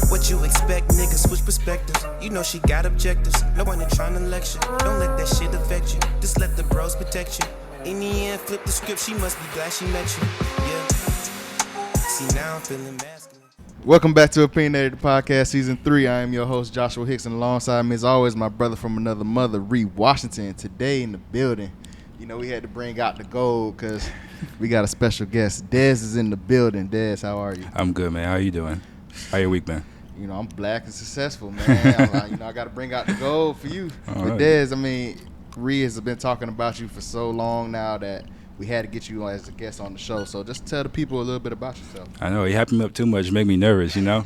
What you expect, nigga, switch perspectives. You know she got objectives. No one ain't trying to lecture. Don't let that shit affect you. Just let the bros protect you. In the end, flip the script. She must be glad she met you. Yeah. See, now I'm feeling masculine. Welcome back to Opinionated the Podcast, Season 3. I am your host, Joshua Hicks, and alongside me, as always, my brother from another mother, Ree Washington. Today in the building, you know, we had to bring out the gold because we got a special guest. Dez is in the building. Dez, how are you? I'm good, man. How you doing? How your week been? You know, I'm black and successful, man. I got to bring out the gold for you. But Dez, I mean, Ree has been talking about you for so long now that we had to get you as a guest on the show. So just tell the people a little bit about yourself. I know. You hyped me up too much. Make me nervous, you know.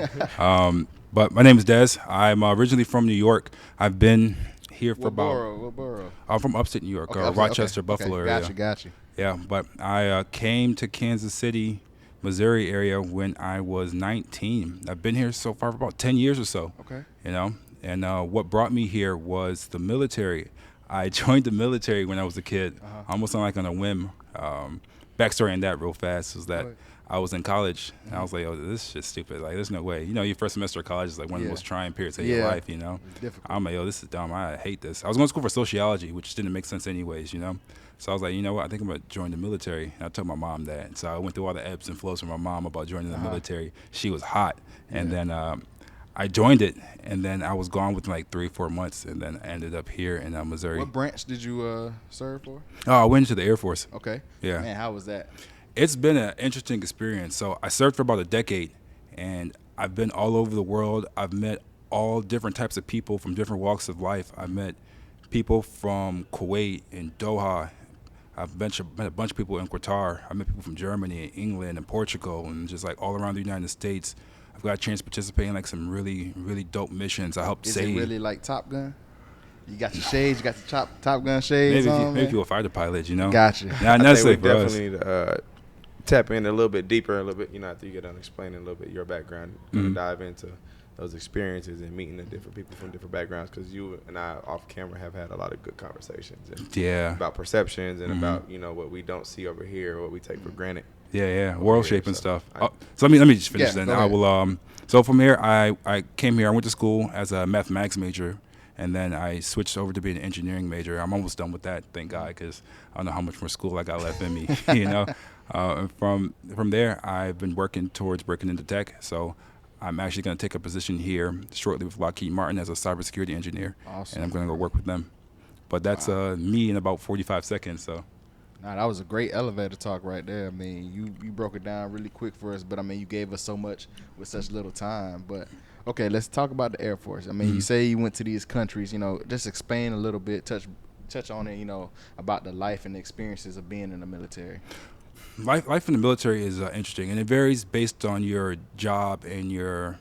But my name is Dez. I'm originally from New York. I've been here for What borough? I'm from upstate New York, Okay, Rochester, Buffalo area. Got you. Yeah, but I came to Kansas City, Missouri area when I was 19. I've been here so far for about 10 years or so. Okay. You know, and what brought me here was the military. I joined the military when I was a kid, almost on a whim. Backstory on that real fast was that I was in college, and I was like, oh, this is just stupid. Like, there's no way. You know, your first semester of college is like one of the most trying periods of your life, you know. I'm like, yo, this is dumb. I hate this. I was going to school for sociology, which didn't make sense anyways, you know. So I was like, you know what, I think I'm going to join the military. And I told my mom that. So I went through all the ebbs and flows from my mom about joining the military. She was hot. And then I joined it, and then I was gone within like 3 or 4 months, and then I ended up here in Missouri. What branch did you serve for? Oh, I went into the Air Force. Okay. Yeah. Man, how was that? It's been an interesting experience. So I served for about a decade, and I've been all over the world. I've met all different types of people from different walks of life. I've met people from Kuwait and Doha. I've met a bunch of people in Qatar. I met people from Germany and England and Portugal and just like all around the United States. I've got a chance to participate in like some really, really dope missions. I helped save. Is it really like Top Gun? You got your shades, you got the Top Gun shades on, maybe you'll fighter pilot, you know? Gotcha. Not necessarily for us. Definitely need to tap in a little bit deeper, a little bit, you know, after you get done explaining a little bit your background, dive into those experiences and meeting the different people from different backgrounds, because you and I off camera have had a lot of good conversations about perceptions and about, you know, what we don't see over here, what we take for granted. Yeah, world shaping stuff. So let me just finish then. I will. So from here, I came here. I went to school as a mathematics major, and then I switched over to being an engineering major. I'm almost done with that, thank God, because I don't know how much more school I got left in me. You know, and from there, I've been working towards breaking into tech. So I'm actually going to take a position here shortly with Lockheed Martin as a cybersecurity engineer. Awesome. And I'm going to go work with them. But that's me in about 45 seconds. So. Nah, that was a great elevator talk right there. I mean, you broke it down really quick for us, but I mean, you gave us so much with such little time. But okay, let's talk about the Air Force. I mean, you say you went to these countries, you know, just explain a little bit, touch on it, you know, about the life and the experiences of being in the military. Life in the military is interesting, and it varies based on your job and your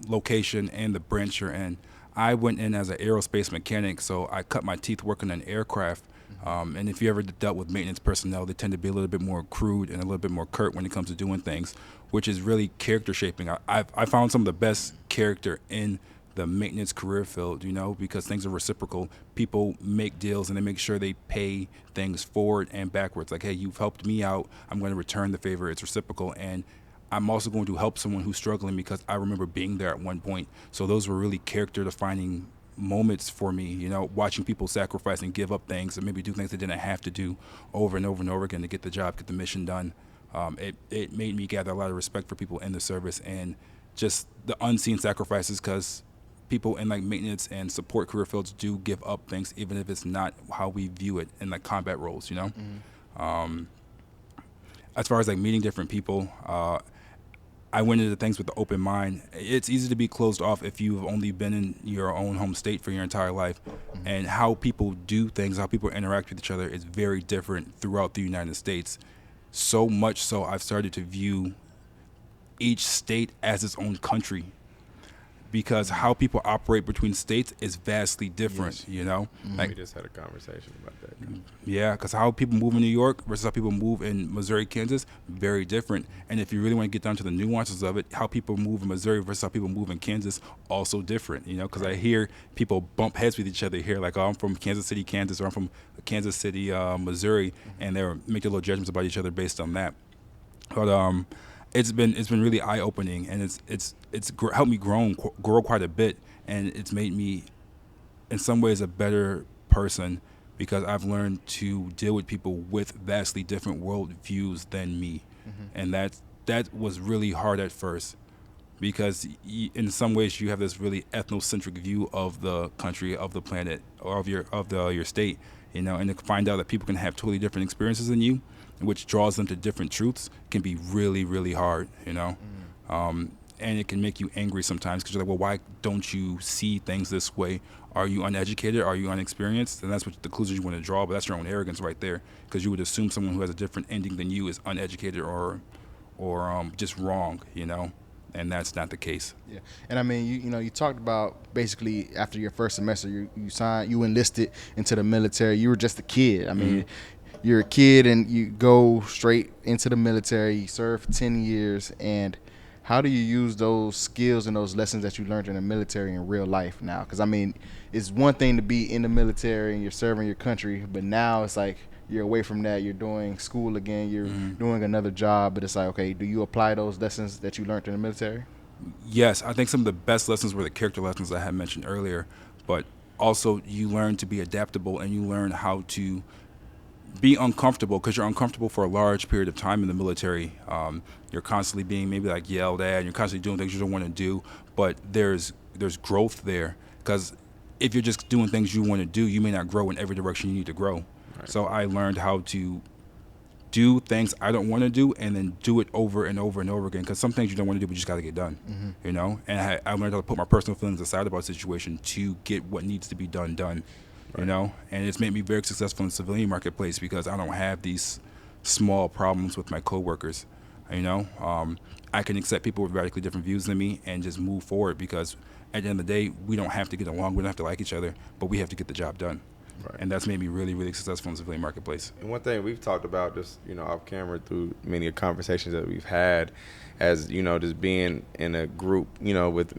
location and the branch you're in. I went in as an aerospace mechanic, so I cut my teeth working on aircraft. And if you ever dealt with maintenance personnel, they tend to be a little bit more crude and a little bit more curt when it comes to doing things, which is really character shaping. I found some of the best character in the maintenance career field, you know, because things are reciprocal. People make deals and they make sure they pay things forward and backwards. Like, hey, you've helped me out. I'm going to return the favor. It's reciprocal. And I'm also going to help someone who's struggling because I remember being there at one point. So those were really character defining moments for me, you know, watching people sacrifice and give up things and maybe do things they didn't have to do over and over and over again to get the job, get the mission done. It made me gather a lot of respect for people in the service and just the unseen sacrifices, because people in like maintenance and support career fields do give up things, even if it's not how we view it in like combat roles, you know. As far as like meeting different people, I went into things with an open mind. It's easy to be closed off if you've only been in your own home state for your entire life. And how people do things, how people interact with each other is very different throughout the United States. So much so I've started to view each state as its own country, because how people operate between states is vastly different, you know? Like, we just had a conversation about that. Yeah, because how people move in New York versus how people move in Missouri, Kansas, very different. And if you really want to get down to the nuances of it, how people move in Missouri versus how people move in Kansas, also different, you know? Because I hear people bump heads with each other here, like, oh, I'm from Kansas City, Kansas, or I'm from Kansas City, Missouri, and they're making little judgments about each other based on that. But it's been really eye opening, and it's helped me grow quite a bit, and it's made me, in some ways, a better person because I've learned to deal with people with vastly different world views than me, and that was really hard at first because in some ways you have this really ethnocentric view of the country, of the planet, or of your state, and to find out that people can have totally different experiences than you, which draws them to different truths, can be really, really hard, and it can make you angry sometimes because you're like, well, why don't you see things this way? Are you uneducated? Are you unexperienced? And that's what the conclusions you want to draw, but that's your own arrogance right there because you would assume someone who has a different ending than you is uneducated or just wrong, and that's not the case. Yeah, and I mean, you talked about basically after your first semester, you enlisted into the military. You were just a kid. I mean, you're a kid and you go straight into the military. You serve for 10 years, and how do you use those skills and those lessons that you learned in the military in real life now? Because I mean, it's one thing to be in the military and you're serving your country, but now it's like you're away from that. You're doing school again. You're doing another job, but it's like, okay, do you apply those lessons that you learned in the military? Yes, I think some of the best lessons were the character lessons I had mentioned earlier, but also you learn to be adaptable and you learn how to be uncomfortable because you're uncomfortable for a large period of time in the military. You're constantly being maybe like yelled at and you're constantly doing things you don't want to do, but there's growth there because if you're just doing things you want to do, you may not grow in every direction you need to grow. Right. So I learned how to do things I don't want to do and then do it over and over and over again because some things you don't want to do but you just got to get done, and I learned how to put my personal feelings aside about a situation to get what needs to be done, right. And it's made me very successful in the civilian marketplace because I don't have these small problems with my coworkers. I can accept people with radically different views than me and just move forward because at the end of the day, we don't have to get along, we don't have to like each other, but we have to get the job done. Right. And that's made me really, really successful in the civilian marketplace. And one thing we've talked about just, off camera through many conversations that we've had as, just being in a group, with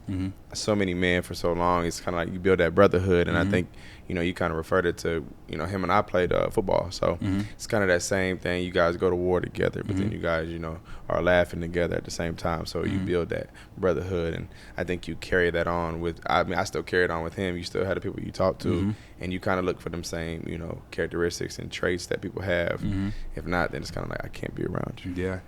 so many men for so long, it's kind of like you build that brotherhood. And I think, you kind of referred it to, him and I played football. So it's kind of that same thing. You guys go to war together, but then you guys, are laughing together at the same time. So you build that brotherhood. And I think you carry that on with, I still carry it on with him. You still have the people you talk to. And you kind of look for them same, characteristics and traits that people have. If not, then it's kind of like, I can't be around you. Yeah.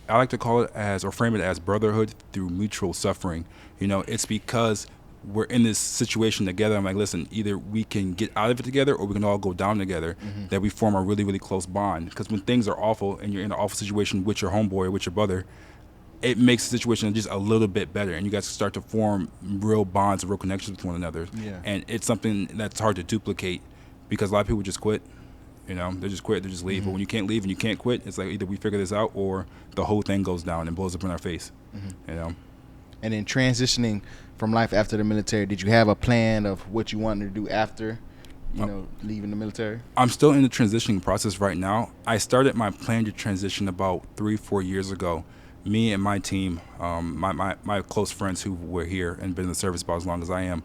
I like to call it or frame it as brotherhood through mutual suffering. It's because we're in this situation together. I'm like, listen, either we can get out of it together or we can all go down together, that we form a really, really close bond. Because when things are awful and you're in an awful situation with your homeboy or with your brother, it makes the situation just a little bit better. And you guys start to form real bonds and real connections with one another. Yeah. And it's something that's hard to duplicate because a lot of people just quit. They just quit, they just leave. But when you can't leave and you can't quit, it's like either we figure this out or the whole thing goes down and blows up in our face. And then transitioning from life after the military, did you have a plan of what you wanted to do after, leaving the military? I'm still in the transitioning process right now. I started my plan to transition about 3-4 years ago. Me and my team, my close friends who were here and been in the service about as long as I am,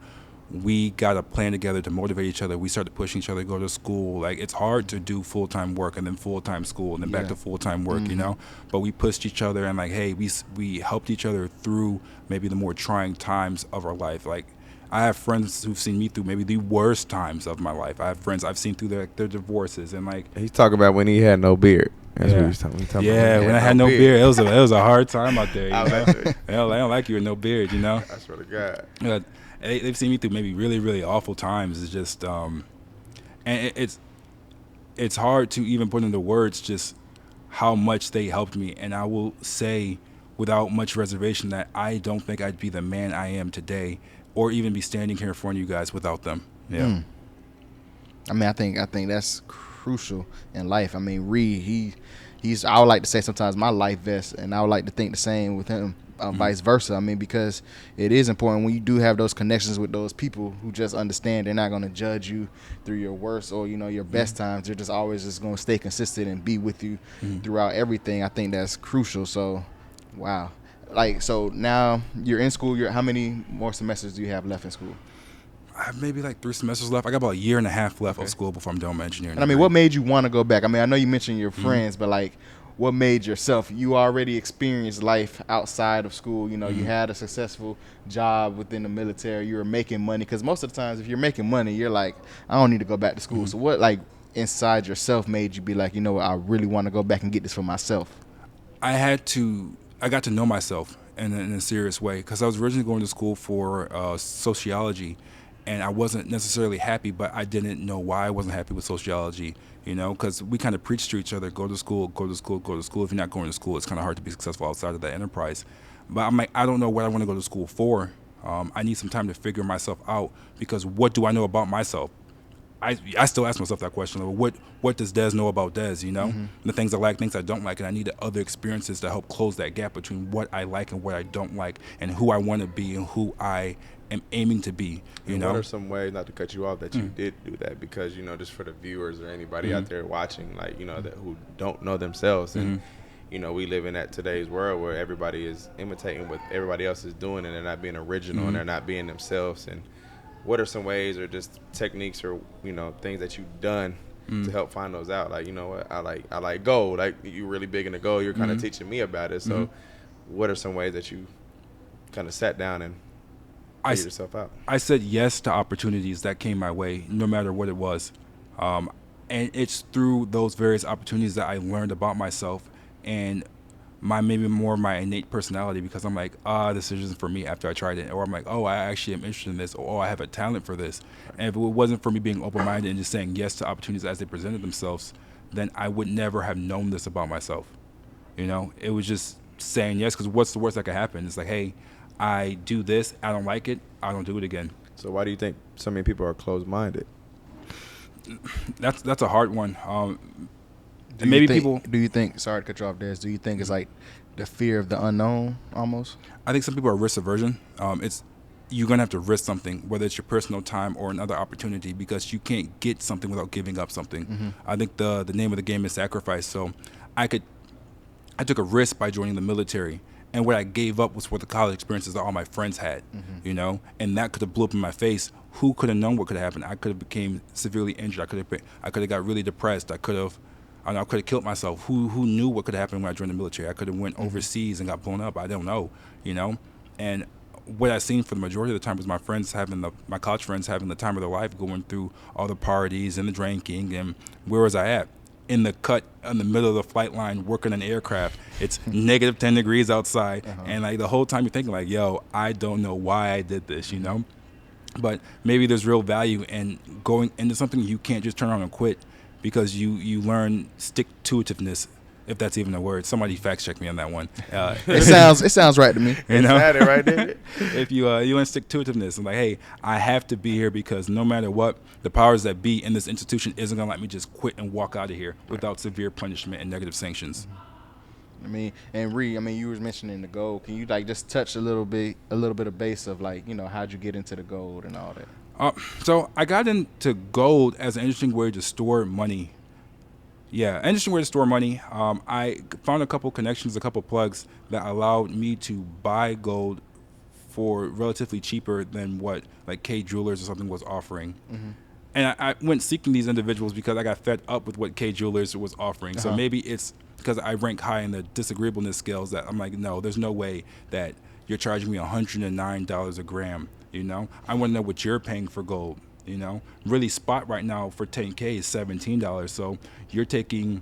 we got a plan together to motivate each other. We started pushing each other to go to school. Like, it's hard to do full-time work and then full-time school and then back to full-time work, But we pushed each other and, like, hey, we helped each other through maybe the more trying times of our life. Like, I have friends who've seen me through maybe the worst times of my life. I have friends I've seen through their divorces and, like... He's talking about when he had no beard. That's what he's talking about. Yeah, when I had no beard. It was a hard time out there, I don't like you with no beard, I swear to God. They've seen me through maybe really, really awful times. It's just, and it's hard to even put into words just how much they helped me. And I will say, without much reservation, that I don't think I'd be the man I am today, or even be standing here in front of you guys without them. Yeah. I mean, I think that's crucial in life. I mean, Ree, he's I would like to say sometimes my life vest, and I would like to think the same with him. Vice versa. I mean, because it is important when you do have those connections with those people who just understand they're not going to judge you through your worst or, your best times. They're just always just going to stay consistent and be with you throughout everything. I think that's crucial. So, wow. Like, so now you're in school. How many more semesters do you have left in school? I have maybe like 3 semesters left. I got about a year and a half left of school before I'm done with my engineering. And I mean, what made you want to go back? I mean, I know you mentioned your friends, but like, what made yourself? You already experienced life outside of school. You know, you had a successful job within the military. You were making money, because most of the times if you're making money, you're like, I don't need to go back to school. So what, like, inside yourself made you be like, you know what, I really want to go back and get this for myself? I got to know myself in a serious way, because I was originally going to school for sociology, and I wasn't necessarily happy, but I didn't know why I wasn't happy with sociology, you know, because we kind of preach to each other, go to school, go to school, go to school. If you're not going to school, it's kind of hard to be successful outside of that enterprise. But I'm like, I don't know what I want to go to school for. I need some time to figure myself out, because what do I know about myself? I still ask myself that question. What does Des know about Des, you know? The things I like, things I don't like, and I need the other experiences to help close that gap between what I like and what I don't like, and who I want to be and who I am aiming to be, you know? What are some ways, not to cut you off, that you did do that? Because, you know, just for the viewers or anybody out there watching, like, you know, that who don't know themselves, and you know, we live in that today's world where everybody is imitating what everybody else is doing, and they're not being original, and they're not being themselves. And what are some ways or just techniques or, you know, things that you've done to help find those out? Like, you know what, I like gold. Like, you're really big into gold. You're kind of teaching me about it. So what are some ways that you kind of sat down and figured yourself out? I said yes to opportunities that came my way, no matter what it was. And it's through those various opportunities that I learned about myself and maybe more my innate personality, because I'm like, this isn't for me after I tried it. Or I'm like, oh, I actually am interested in this, or oh, I have a talent for this. And if it wasn't for me being open-minded and just saying yes to opportunities as they presented themselves, then I would never have known this about myself. You know, it was just saying yes, because what's the worst that could happen? It's like, hey, I do this, I don't like it, I don't do it again. So why do you think so many people are closed-minded? That's a hard one. Do you think, sorry to cut you off, Des, do you think it's like the fear of the unknown almost? I think some people are risk aversion. You're going to have to risk something, whether it's your personal time or another opportunity, because you can't get something without giving up something. I think the name of the game is sacrifice. So I took a risk by joining the military, and what I gave up was what the college experiences that all my friends had, you know, and that could have blew up in my face. Who could have known what could have happened? I could have became severely injured. I could have got really depressed. I could have killed myself. Who knew what could happen when I joined the military? I could have went overseas and got blown up. I don't know, you know. And what I seen for the majority of the time was my college friends having the time of their life, going through all the parties and the drinking. And where was I at? In the cut, in the middle of the flight line, working an aircraft. It's negative 10 degrees outside, and like the whole time you're thinking like, yo, I don't know why I did this, you know. But maybe there's real value in going into something you can't just turn around and quit, because you learn stick-to-itiveness, if that's even a word. Somebody fact check me on that one. It sounds right to me. You know, it right there. If you learn stick-to-itiveness, and like, hey, I have to be here because no matter what, the powers that be in this institution isn't gonna let me just quit and walk out of here without severe punishment and negative sanctions. I mean, and Ree, I mean, you was mentioning the gold. Can you like just touch a little bit of base of like, you know, how'd you get into the gold and all that? So I got into gold as an interesting way to store money. Yeah, interesting way to store money. I found a couple connections, a couple plugs that allowed me to buy gold for relatively cheaper than what like K Jewelers or something was offering. And I went seeking these individuals because I got fed up with what K Jewelers was offering. So maybe it's because I rank high in the disagreeableness scales that I'm like, no, there's no way that you're charging me $109 a gram. You know, I want to know what you're paying for gold. You know, really spot right now for 10K is $17. So you're taking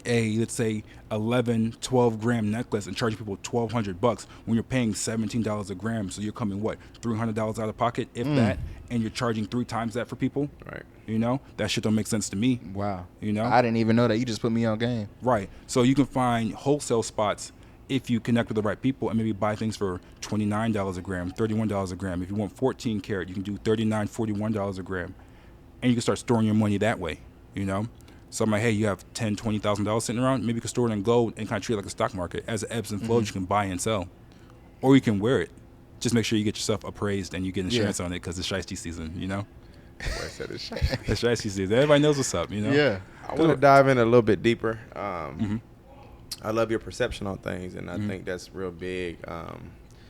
a, let's say, 11, 12 gram necklace and charging people $1,200 when you're paying $17 a gram. So you're coming, what, $300 out of pocket, if that, and you're charging 3 times that for people. Right. You know, that shit don't make sense to me. Wow. You know, I didn't even know that. You just put me on game. Right. So you can find wholesale spots if you connect with the right people and maybe buy things for $29 a gram, $31 a gram. If you want 14 karat, you can do $39, $41 a gram. And you can start storing your money that way, you know? So I'm like, hey, you have $10,000, $20,000 sitting around, maybe you can store it in gold and kind of treat it like a stock market. As it ebbs and flows, you can buy and sell. Or you can wear it. Just make sure you get yourself appraised and you get insurance on it because it's shiesty season, you know? It's shiesty season. Everybody knows what's up, you know? Yeah. I want to dive in a little bit deeper. I love your perception on things, and I think that's real big.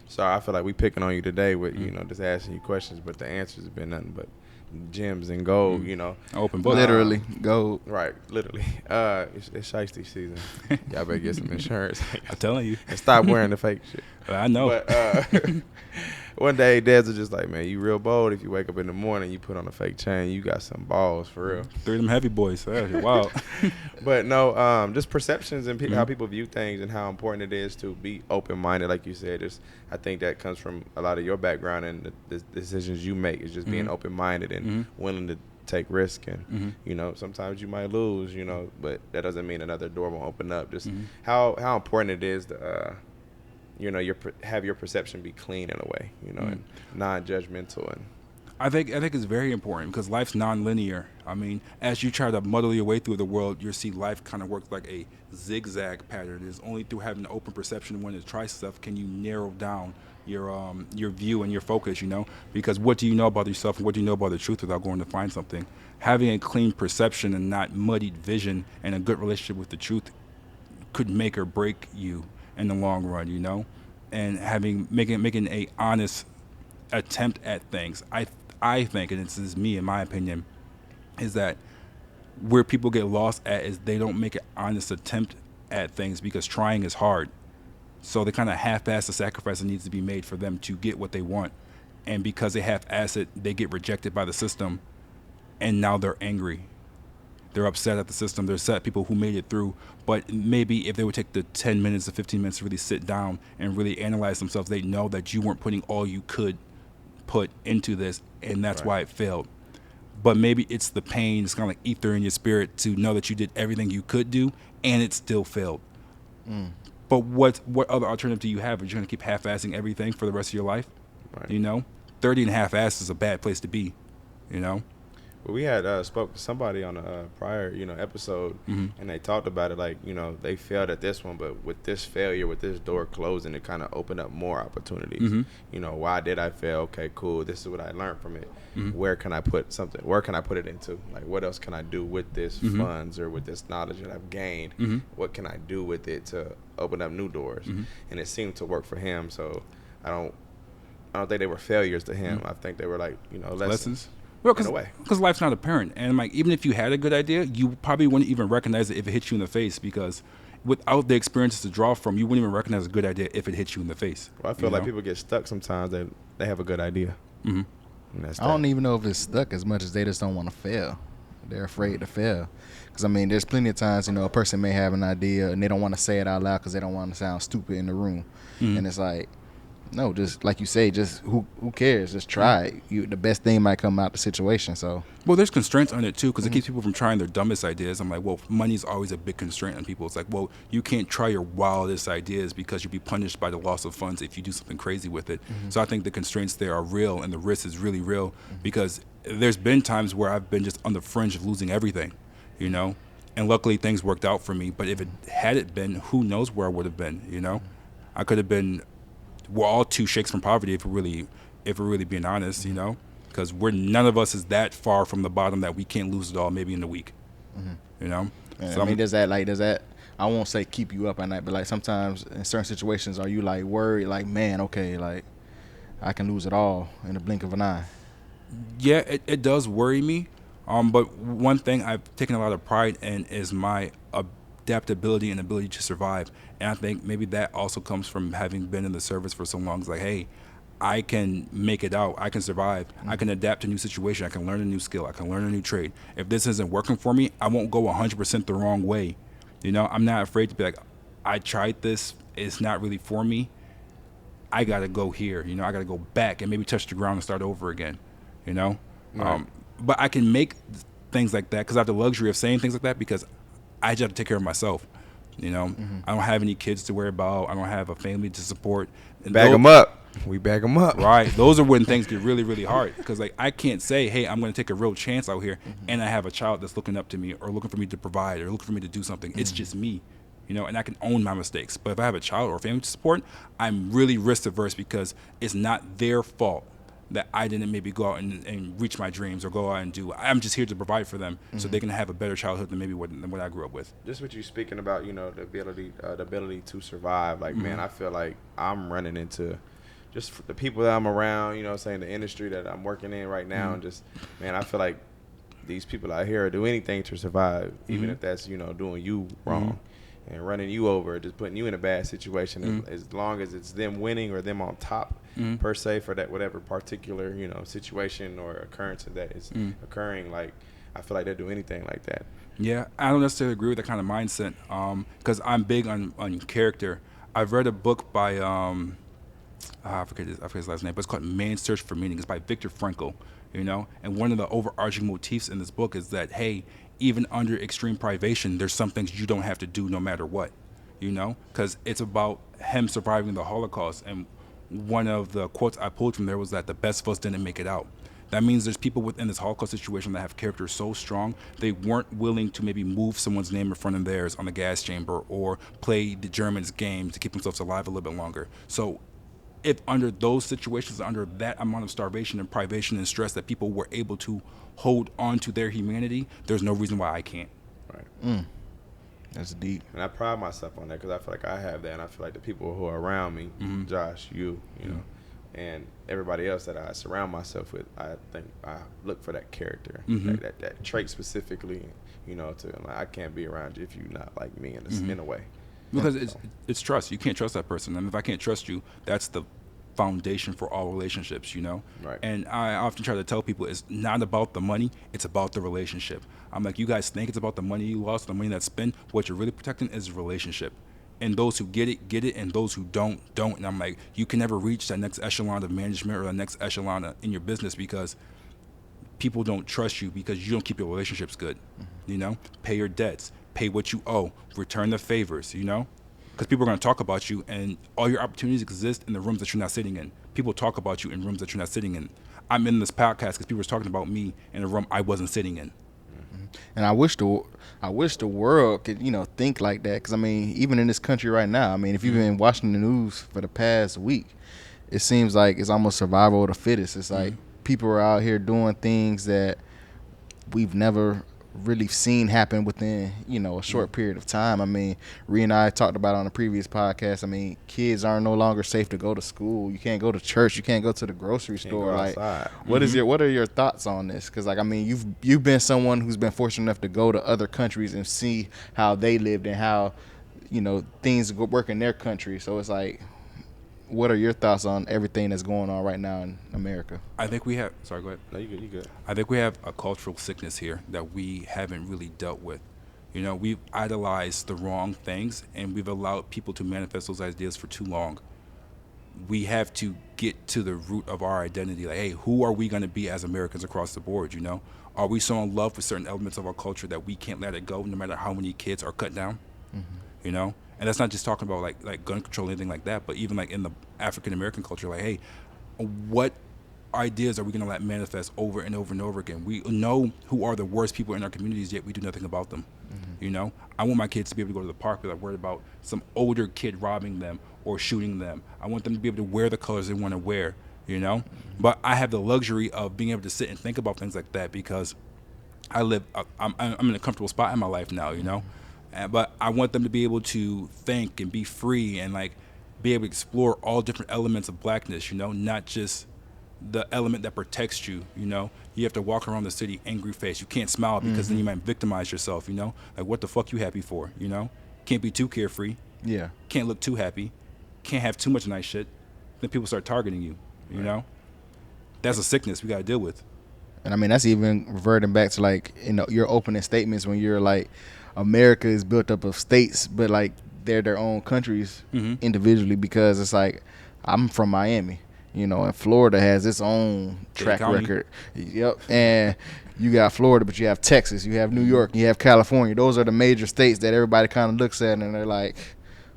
Sorry, I feel like we picking on you today with, you know, just asking you questions, but the answers have been nothing but gems and gold, you know. Open book. Literally, gold. Right, literally. It's shiesty season. Y'all better get some insurance. I'm telling you. And stop wearing the fake shit. I know. But one day, dads was just like, man, you real bold. If you wake up in the morning, you put on a fake chain, you got some balls for real. 3 of them heavy boys. You're wild. But no, just perceptions and how people view things and how important it is to be open-minded, like you said. I think that comes from a lot of your background and the decisions you make is just being open-minded and willing to take risk. And, you know, sometimes you might lose, you know, but that doesn't mean another door won't open up. Just how important it is to, you know, have your perception be clean in a way, you know, and non-judgmental. And I think it's very important because life's non-linear. I mean, as you try to muddle your way through the world, you'll see life kind of works like a zigzag pattern. It's only through having an open perception when to try stuff can you narrow down your view and your focus, you know, because what do you know about yourself and what do you know about the truth without going to find something? Having a clean perception and not muddied vision and a good relationship with the truth could make or break you in the long run, you know, and making a honest attempt at things. I think, and this is me in my opinion, is that where people get lost at is they don't make an honest attempt at things because trying is hard. So they kind of half-ass the sacrifice that needs to be made for them to get what they want. And because they half-ass it, they get rejected by the system, and now they're angry. They're upset at the system. They're upset at people who made it through. But maybe if they would take the 10 minutes to 15 minutes to really sit down and really analyze themselves, they'd know that you weren't putting all you could put into this, and that's why it failed. But maybe it's the pain, it's kind of like ether in your spirit to know that you did everything you could do, and it still failed. But what other alternative do you have? Are you going to keep half-assing everything for the rest of your life? Right. You know? 30 and half-ass is a bad place to be, you know? Well, we had spoke to somebody on a prior, you know, episode, and they talked about it like, you know, they failed at this one, but with this failure, with this door closing, it kind of opened up more opportunities. You know, why did I fail? Okay, cool. This is what I learned from it. Where can I put something? Where can I put it into? Like, what else can I do with this funds or with this knowledge that I've gained? What can I do with it to open up new doors? And it seemed to work for him. So I don't think they were failures to him. I think they were like, you know, lessons. Well, because life's not apparent. And like, even if you had a good idea, you probably wouldn't even recognize it if it hit you in the face, because without the experiences to draw from, you wouldn't even recognize a good idea if it hit you in the face. Well, I feel like people get stuck sometimes. They have a good idea. And that's I don't even know if it's stuck as much as they just don't want to fail. They're afraid to fail. Because, I mean, there's plenty of times, you know, a person may have an idea and they don't want to say it out loud because they don't want to sound stupid in the room. And it's like, no, just like you say, just who cares? Just try it. The best thing might come out the situation. So, well, there's constraints on it too, because it keeps people from trying their dumbest ideas. I'm like, well, money's always a big constraint on people. It's like, well, you can't try your wildest ideas because you'll be punished by the loss of funds if you do something crazy with it. So I think the constraints there are real, and the risk is really real, because there's been times where I've been just on the fringe of losing everything, you know, and luckily things worked out for me. But if it hadn't been, who knows where I would have been, you know? I could have been. We're all 2 shakes from poverty if we're really being honest, you know, because none of us is that far from the bottom that we can't lose it all maybe in a week, you know. So I mean, does that I won't say keep you up at night, but like sometimes in certain situations, are you like worried, like, man, okay, like I can lose it all in the blink of an eye? Yeah, it does worry me, but one thing I've taken a lot of pride in is my adaptability and ability to survive. And I think maybe that also comes from having been in the service for so long. It's like, hey, I can make it out. I can survive. I can adapt to a new situation. I can learn a new skill. I can learn a new trade. If this isn't working for me, I won't go 100% the wrong way. You know, I'm not afraid to be like, I tried this. It's not really for me. I got to go here. You know, I got to go back and maybe touch the ground and start over again, you know. Right. But I can make things like that because I have the luxury of saying things like that because I just have to take care of myself. You know, I don't have any kids to worry about. I don't have a family to support. And bag them up. We bag them up. Right. Those are when things get really, really hard. Because, like, I can't say, hey, I'm going to take a real chance out here, and I have a child that's looking up to me or looking for me to provide or looking for me to do something. It's just me, you know, and I can own my mistakes. But if I have a child or a family to support, I'm really risk averse because it's not their fault that I didn't maybe go out and reach my dreams or go out and do. I'm just here to provide for them so they can have a better childhood than maybe what I grew up with. Just what you speaking about, you know, the ability to survive. Like, man, I feel like I'm running into just for the people that I'm around, you know what I'm saying, the industry that I'm working in right now, and just, man, I feel like these people out here do anything to survive, even if that's, you know, doing you wrong and running you over, just putting you in a bad situation, as long as it's them winning or them on top, per se, for that whatever particular, you know, situation or occurrence that is occurring. Like, I feel like they'll do anything like that. Yeah, I don't necessarily agree with that kind of mindset, because I'm big on character. I've read a book by I forget his last name, but it's called Man's Search for Meaning. It's by Viktor Frankl, you know. And one of the overarching motifs in this book is that, hey, even under extreme privation, there's some things you don't have to do no matter what, you know, because it's about him surviving the Holocaust. And one of the quotes I pulled from there was that the best of us didn't make it out. That means there's people within this Holocaust situation that have character so strong, they weren't willing to maybe move someone's name in front of theirs on the gas chamber or play the Germans' game to keep themselves alive a little bit longer. So if under those situations, under that amount of starvation and privation and stress, that people were able to hold on to their humanity, there's no reason why I can't. Right. That's deep. And I pride myself on that because I feel like I have that, and I feel like the people who are around me, Josh, you know, and everybody else that I surround myself with, I think I look for that character, that trait specifically, you know, to like, I can't be around you if you're not like me in a way. Because it's trust. You can't trust that person. And if I can't trust you, that's the foundation for all relationships, you know? Right. And I often try to tell people it's not about the money, it's about the relationship. I'm like, you guys think it's about the money you lost, the money that's spent. What you're really protecting is the relationship. And those who get it, and those who don't. And I'm like, you can never reach that next echelon of management or the next echelon in your business because people don't trust you because you don't keep your relationships good, you know? Pay your debts. Pay what you owe, return the favors, you know? Because people are going to talk about you, and all your opportunities exist in the rooms that you're not sitting in. People talk about you in rooms that you're not sitting in. I'm in this podcast because people were talking about me in a room I wasn't sitting in. And I wish the world could, you know, think like that. Because, I mean, even in this country right now, I mean, if you've been watching the news for the past week, it seems like it's almost survival of the fittest. It's like people are out here doing things that we've never really seen happen within, you know, a short period of time. I mean, Ree and I talked about on a previous podcast. I mean, kids are no longer safe to go to school. You can't go to church. You can't go to the grocery store. Like, what are your thoughts on this? Because, like, I mean, you've been someone who's been fortunate enough to go to other countries and see how they lived and how, you know, things work in their country. So it's like, what are your thoughts on everything that's going on right now in America? I think we have. Sorry, go ahead. No, you good. I think we have a cultural sickness here that we haven't really dealt with. You know, we've idolized the wrong things, and we've allowed people to manifest those ideas for too long. We have to get to the root of our identity. Like, hey, who are we going to be as Americans across the board, you know? Are we so in love with certain elements of our culture that we can't let it go no matter how many kids are cut down? You know? And that's not just talking about like gun control or anything like that, but even like in the African American culture, like, hey, what ideas are we going to let manifest over and over and over again? We know who are the worst people in our communities, yet we do nothing about them. You know, I want my kids to be able to go to the park without worried about some older kid robbing them or shooting them. I want them to be able to wear the colors they want to wear, you know? But I have the luxury of being able to sit and think about things like that because I'm in a comfortable spot in my life now, you know? But I want them to be able to think and be free and like be able to explore all different elements of blackness, you know, not just the element that protects you, you know. You have to walk around the city angry face. You can't smile because then you might victimize yourself, you know. Like, what the fuck you happy for, you know? Can't be too carefree. Yeah. Can't look too happy. Can't have too much nice shit. Then people start targeting you, you know. That's a sickness we got to deal with. And I mean, that's even reverting back to like, you know, your opening statements when you're like, America is built up of states, but like they're their own countries individually, because it's like, I'm from Miami, you know, and Florida has its own track record. Yep. And you got Florida, but you have Texas, you have New York, you have California. Those are the major states that everybody kind of looks at and they're like,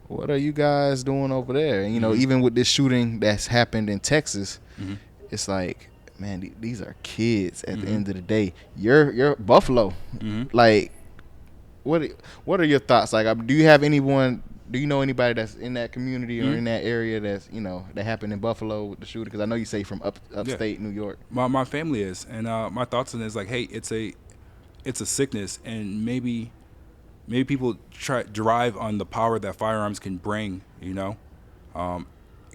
what are you guys doing over there? And, you know, even with this shooting that's happened in Texas, it's like, man, these are kids at the end of the day. You're Buffalo. Like, what are your thoughts? Like, do you know anybody that's in that community or in that area that's, you know, that happened in Buffalo with the shooting? Because I know you say from upstate New York. My family is, and my thoughts on it is like, hey, it's a sickness, and maybe people drive on the power that firearms can bring, you know,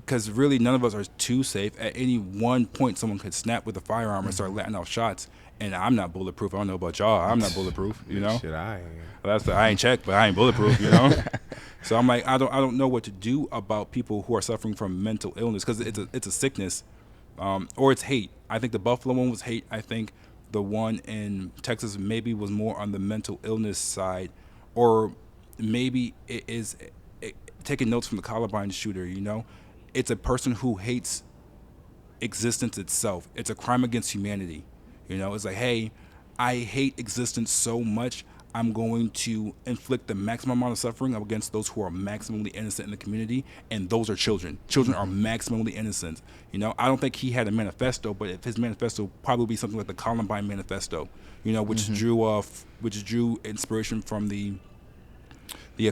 because really none of us are too safe. At any one point, someone could snap with a firearm and start letting off shots. And I'm not bulletproof. I don't know about y'all. I'm not bulletproof. You know. Shit, I am. Well, I ain't checked, but I ain't bulletproof. You know. So I'm like, I don't know what to do about people who are suffering from mental illness, because it's a sickness, or it's hate. I think the Buffalo one was hate. I think the one in Texas maybe was more on the mental illness side, or maybe it is taking notes from the Columbine shooter. You know, it's a person who hates existence itself. It's a crime against humanity. You know, it's like, hey, I hate existence so much, I'm going to inflict the maximum amount of suffering against those who are maximally innocent in the community, and those are children. Children are maximally innocent. You know, I don't think he had a manifesto, but if his manifesto probably be something like the Columbine Manifesto, you know, which drew inspiration from the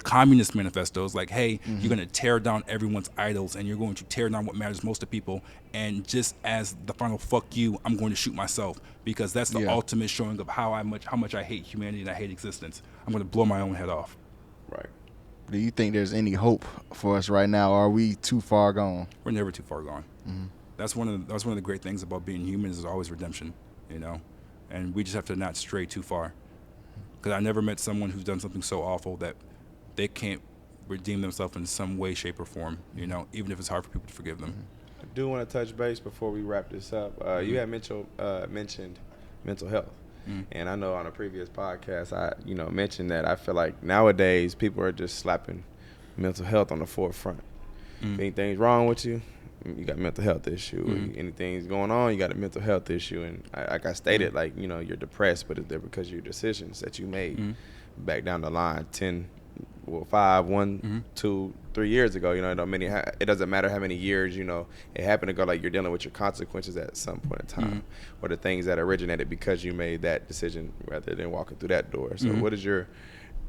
communist manifestos, like, hey, you're going to tear down everyone's idols, and you're going to tear down what matters most to people, and just as the final fuck you, I'm going to shoot myself, because that's the ultimate showing of how much I hate humanity and I hate existence. I'm going to blow my own head off. Right. Do you think there's any hope for us right now, or are we too far gone? We're never too far gone. That's one of the great things about being human, is always redemption, you know, and we just have to not stray too far, because I never met someone who's done something so awful that they can't redeem themselves in some way, shape, or form, you know, even if it's hard for people to forgive them. I do want to touch base before we wrap this up. You had mentioned mental health. And I know on a previous podcast, I mentioned that I feel like nowadays people are just slapping mental health on the forefront. If anything's wrong with you, you got a mental health issue. Anything's going on, you got a mental health issue. And like I stated, like, you know, you're depressed, but it's there because of your decisions that you made back down the line 5, 1, 2, 3 years ago. You know, it doesn't matter how many years, you know, it happened to go, like, you're dealing with your consequences at some point in time, or the things that originated because you made that decision rather than walking through that door. So what is your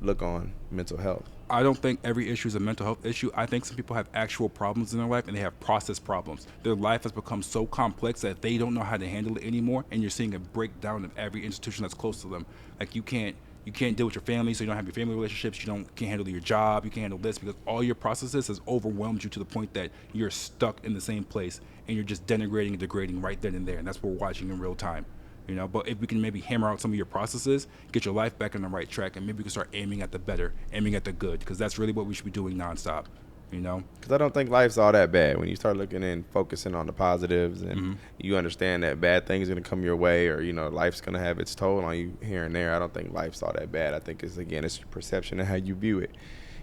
look on mental health? I don't think every issue is a mental health issue. I think some people have actual problems in their life, and they have process problems. Their life has become so complex that they don't know how to handle it anymore, and you're seeing a breakdown of every institution that's close to them. Like, you can't deal with your family, so you don't have your family relationships. Can't handle your job. You can't handle this, because all your processes has overwhelmed you to the point that you're stuck in the same place, and you're just denigrating and degrading right then and there. And that's what we're watching in real time, you know. But if we can maybe hammer out some of your processes, get your life back on the right track, and maybe we can start aiming at the better, aiming at the good, because that's really what we should be doing nonstop, you know. Because I don't think life's all that bad when you start looking and focusing on the positives, and you understand that bad things are going to come your way, or, you know, life's going to have its toll on you here and there. I don't think life's all that bad. I think it's your perception and how you view it.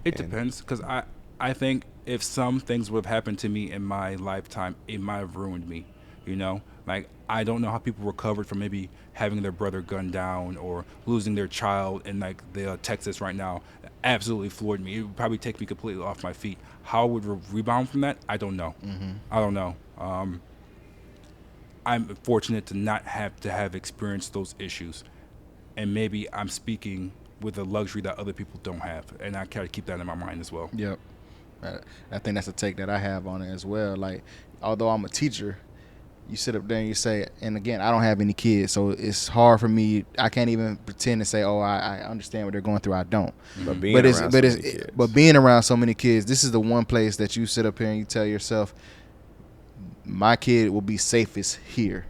It depends, because I think if some things would have happened to me in my lifetime, it might have ruined me, you know. Like, I don't know how people recovered from maybe having their brother gunned down or losing their child in, like, the Texas right now. It absolutely floored me. It would probably take me completely off my feet. How I would rebound from that, I don't know. I don't know. I'm fortunate to not have experienced those issues, and maybe I'm speaking with a luxury that other people don't have, and I try to keep that in my mind as well. Yep. I think that's a take that I have on it as well. Like, although I'm a teacher, you sit up there and you say, and again, I don't have any kids, so it's hard for me. I can't even pretend to say, oh, I understand what they're going through. I don't. But being around so many kids, this is the one place that you sit up here and you tell yourself, my kid will be safest here.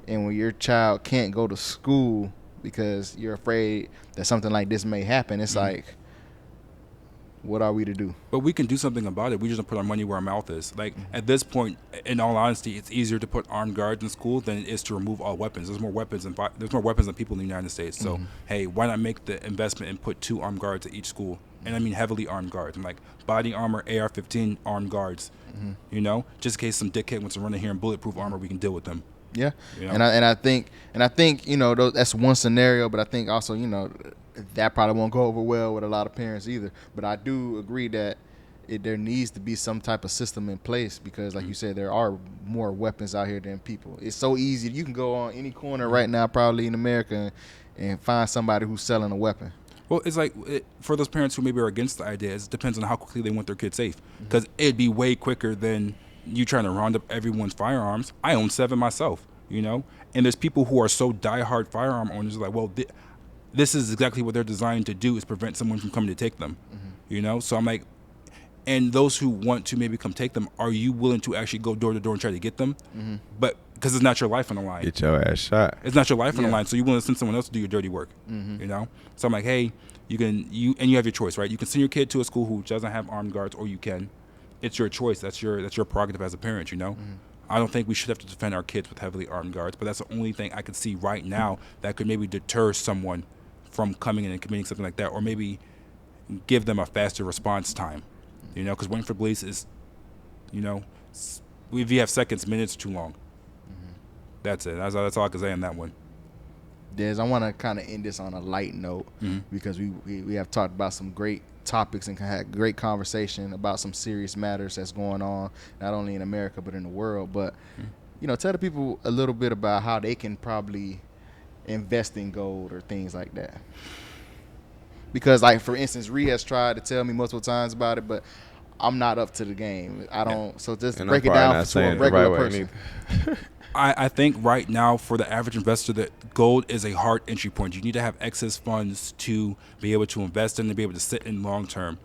And when your child can't go to school because you're afraid that something like this may happen, it's like, what are we to do? But we can do something about it. We just don't put our money where our mouth is. Like, at this point, in all honesty, it's easier to put armed guards in school than it is to remove all weapons. There's more weapons than people in the United States. So, hey, why not make the investment and put 2 armed guards at each school? And I mean heavily armed guards. I'm like, body armor, AR-15 armed guards. You know, just in case some dickhead wants to run in here in bulletproof armor, we can deal with them. Yeah, you know? and I think you know, that's one scenario, but I think also, you know, that probably won't go over well with a lot of parents either. But I do agree that there needs to be some type of system in place, because, like you said, there are more weapons out here than people. It's so easy. You can go on any corner right now, probably in America, and find somebody who's selling a weapon. Well, it's like, for those parents who maybe are against the idea, it depends on how quickly they want their kid safe. Because it'd be way quicker than you trying to round up everyone's firearms. I own 7 myself, you know? And there's people who are so diehard firearm owners, like, well, this is exactly what they're designed to do, is prevent someone from coming to take them, you know? So I'm like, And those who want to maybe come take them, are you willing to actually go door to door and try to get them? Mm-hmm. But because it's not your life on the line. Get your ass shot. It's not your life on the line, so you're willing to send someone else to do your dirty work. Mm-hmm. You know? So I'm like, hey, you have your choice, right? You can send your kid to a school who doesn't have armed guards, or you can. It's your choice. That's your prerogative as a parent, you know? Mm-hmm. I don't think we should have to defend our kids with heavily armed guards, but that's the only thing I could see right now that could maybe deter someone from coming in and committing something like that, or maybe give them a faster response time. You know, because waiting for police is, you know, if you have seconds, minutes, too long. Mm-hmm. That's it. That's all I can say on that one. Des, I want to kind of end this on a light note because we have talked about some great topics and had great conversation about some serious matters that's going on, not only in America but in the world. But, you know, tell the people a little bit about how they can probably invest in gold or things like that. Because, like, for instance, Ree has tried to tell me multiple times about it, but I'm not up to the game. I don't. So just break it down for a regular person. I think right now for the average investor that gold is a hard entry point. You need to have excess funds to be able to invest in and be able to sit in long term.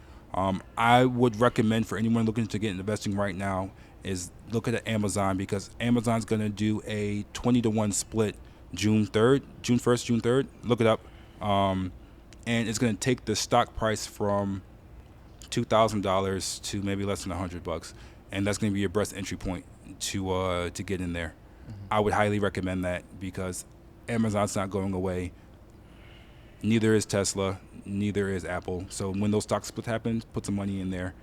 I would recommend for anyone looking to get into investing right now is look at Amazon, because Amazon's going to do a 20-to-1 split June 1st. Look it up. And it's going to take the stock price from $2,000 to maybe less than $100, and that's going to be your best entry point to get in there. Mm-hmm. I would highly recommend that because Amazon's not going away. Neither is Tesla. Neither is Apple. So when those stock splits happen, put some money in there,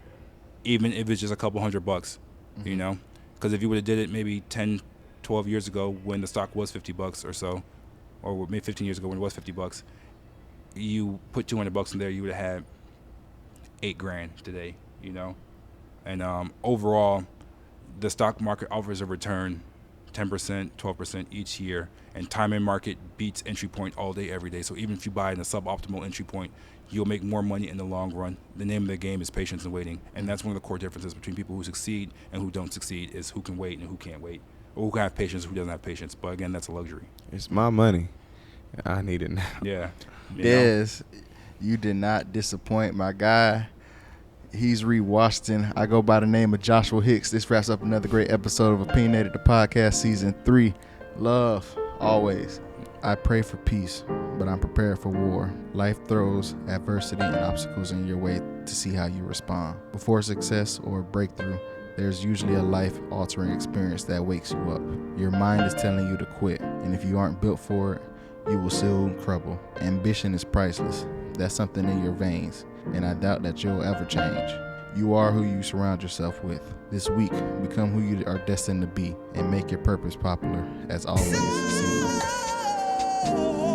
even if it's just a couple $100, mm-hmm. you know, because if you would have did it maybe 10, 12 years ago when the stock was $50 or so, or maybe 15 years ago when it was $50. You put $200 in there, you would have had $8,000 today, you know. And overall, the stock market offers a return 10%, 12% each year, and time in market beats entry point all day, every day. So even if you buy in a suboptimal entry point, you'll make more money in the long run. The name of the game is patience and waiting, and that's one of the core differences between people who succeed and who don't succeed is who can wait and who can't wait, or who can have patience, who doesn't have patience. But again, that's a luxury. It's my money. I need it now. Yeah. Des, you did not disappoint, my guy. He's Ree Washington. I go by the name of Joshua Hicks. This wraps up another great episode of Opinionated the Podcast, Season 3. Love, always. I pray for peace, but I'm prepared for war. Life throws adversity and obstacles in your way to see how you respond. Before success or breakthrough, there's usually a life-altering experience that wakes you up. Your mind is telling you to quit, and if you aren't built for it, you will soon crumble. Ambition is priceless. That's something in your veins, and I doubt that you'll ever change. You are who you surround yourself with. This week, become who you are destined to be, and make your purpose popular. As always, see you.